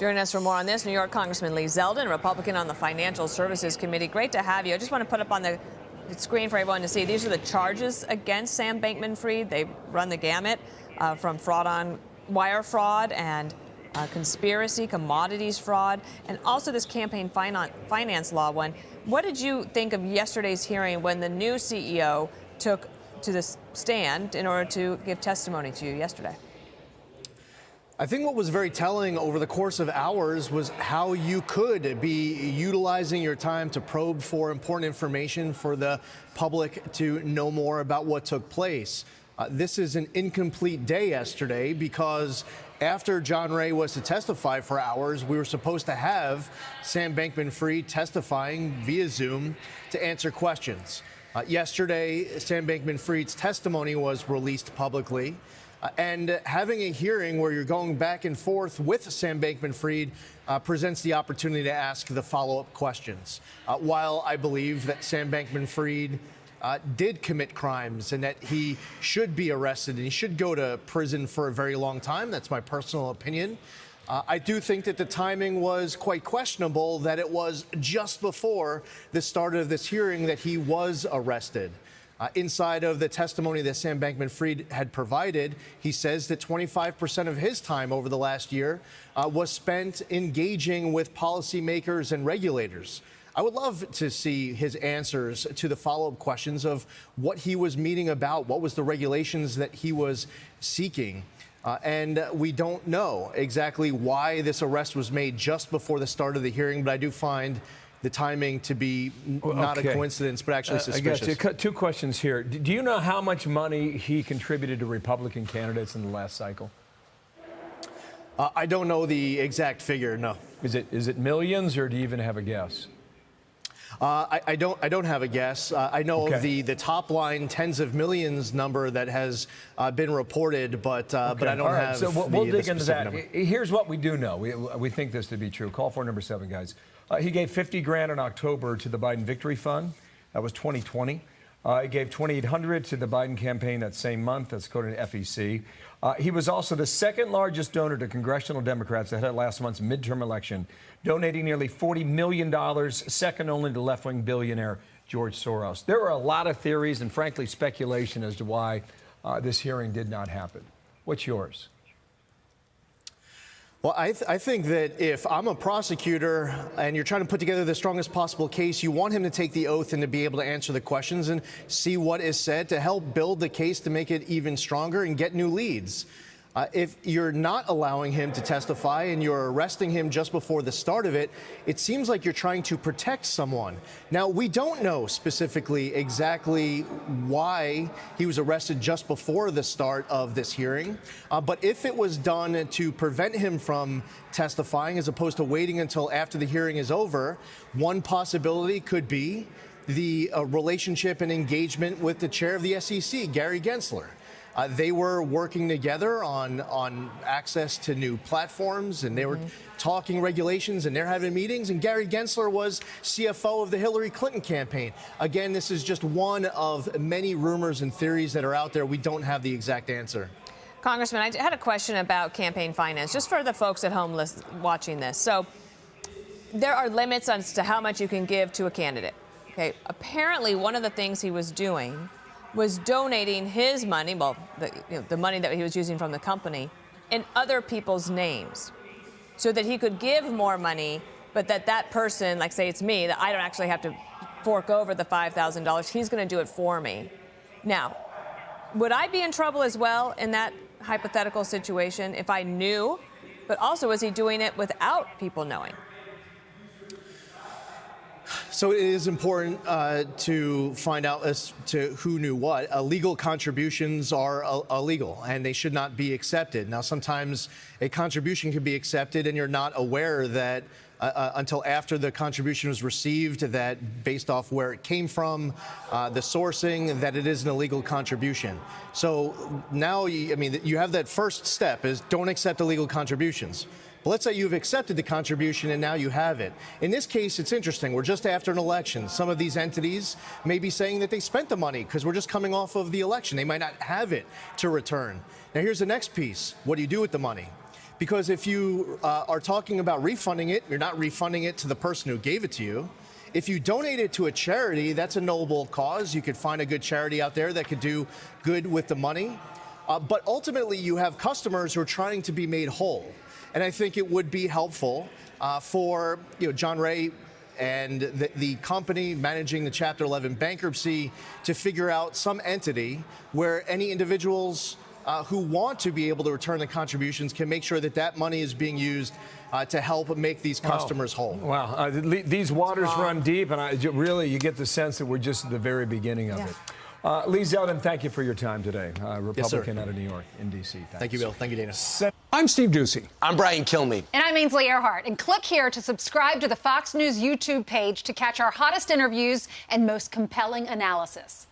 Joining us for more on this, New York Congressman Lee Zeldin, Republican on the Financial Services Committee. Great to have you. I just want to put up on the screen for everyone to see. These are the charges against Sam Bankman-Fried. They run the gamut from fraud on wire fraud and conspiracy, commodities fraud, and also this campaign finance law one. What did you think of yesterday's hearing when the new CEO took to the stand in order to give testimony to you yesterday? I think what was very telling over the course of hours was how you could be utilizing your time to probe for important information for the public to know more about what took place. This is an incomplete day yesterday because after John Ray was to testify for hours, we were supposed to have Sam Bankman-Fried testifying via Zoom to answer questions. Yesterday, Sam Bankman-Fried's testimony was released publicly. And having a hearing where you're going back and forth with Sam Bankman-Fried presents the opportunity to ask the follow-up questions. While I believe that Sam Bankman-Fried did commit crimes and that he should be arrested and he should go to prison for a very long time, that's my personal opinion, I do think that the timing was quite questionable, that it was just before the start of this hearing that he was arrested. Inside of the testimony that Sam Bankman-Fried had provided, he says that 25% of his time over the last year was spent engaging with policymakers and regulators. I would love to see his answers to the follow-up questions of what he was meeting about, what was the regulations that he was seeking. And we don't know exactly why this arrest was made just before the start of the hearing, but I do find the timing to be not a coincidence, but actually suspicious. I got you. Two questions here. Do you know how much money he contributed to Republican candidates in the last cycle? I don't know the exact figure, no. Is it millions, or do you even have a guess? I don't have a guess. I know of the top line tens of millions number that has been reported, but I don't have. So we'll dig into that. Number. Here's what we do know. We think this to be true. Call for number 7, guys. He gave $50,000 in October to the Biden Victory Fund. That was 2020. He gave $2,800 to the Biden campaign that same month. That's according to FEC. He was also the second largest donor to congressional Democrats ahead of last month's midterm election, donating nearly $40 million, second only to left-wing billionaire George Soros. There are a lot of theories and, frankly, speculation as to why this hearing did not happen. What's yours? Well, I think that if I'm a prosecutor and you're trying to put together the strongest possible case, you want him to take the oath and to be able to answer the questions and see what is said to help build the case to make it even stronger and get new leads. If you're not allowing him to testify and you're arresting him just before the start of it, it seems like you're trying to protect someone. Now, we don't know specifically exactly why he was arrested just before the start of this hearing, but if it was done to prevent him from testifying as opposed to waiting until after the hearing is over, one possibility could be the relationship and engagement with the chair of the SEC, Gary Gensler. They were working together on access to new platforms, and they were talking regulations, and they're having meetings. And Gary Gensler was CFO of the Hillary Clinton campaign. Again, this is just one of many rumors and theories that are out there. We don't have the exact answer. Congressman, I had a question about campaign finance, just for the folks at home watching this. So there are limits as to how much you can give to a candidate. Okay. Apparently, one of the things he was doing was donating his money, well, the money that he was using from the company, in other people's names, so that he could give more money, but that person, like say it's me, that I don't actually have to fork over the $5,000. He's going to do it for me. Now, would I be in trouble as well in that hypothetical situation if I knew, but also was he doing it without people knowing? So it is important to find out as to who knew what. Illegal contributions are illegal, and they should not be accepted. Now, sometimes a contribution can be accepted, and you're not aware that until after the contribution was received, that based off where it came from, the sourcing, that it is an illegal contribution. So now, you have that first step is don't accept illegal contributions. But let's say you've accepted the contribution and now you have it. In this case, it's interesting. We're just after an election. Some of these entities may be saying that they spent the money because we're just coming off of the election. They might not have it to return. Now, here's the next piece. What do you do with the money? Because if you are talking about refunding it, you're not refunding it to the person who gave it to you. If you donate it to a charity, that's a noble cause. You could find a good charity out there that could do good with the money. But ultimately, you have customers who are trying to be made whole. And I think it would be helpful for John Ray and the company managing the Chapter 11 bankruptcy to figure out some entity where any individuals who want to be able to return the contributions can make sure that that money is being used to help make these customers whole. Wow. These waters run deep, and really, you get the sense that we're just at the very beginning of it. Lee Zeldin, thank you for your time today. Republican out of New York in D.C. Thank you, Bill. Thank you, Dana. I'm Steve Doocy. I'm Brian Kilmeade. And I'm Ainsley Earhart. And click here to subscribe to the Fox News YouTube page to catch our hottest interviews and most compelling analysis.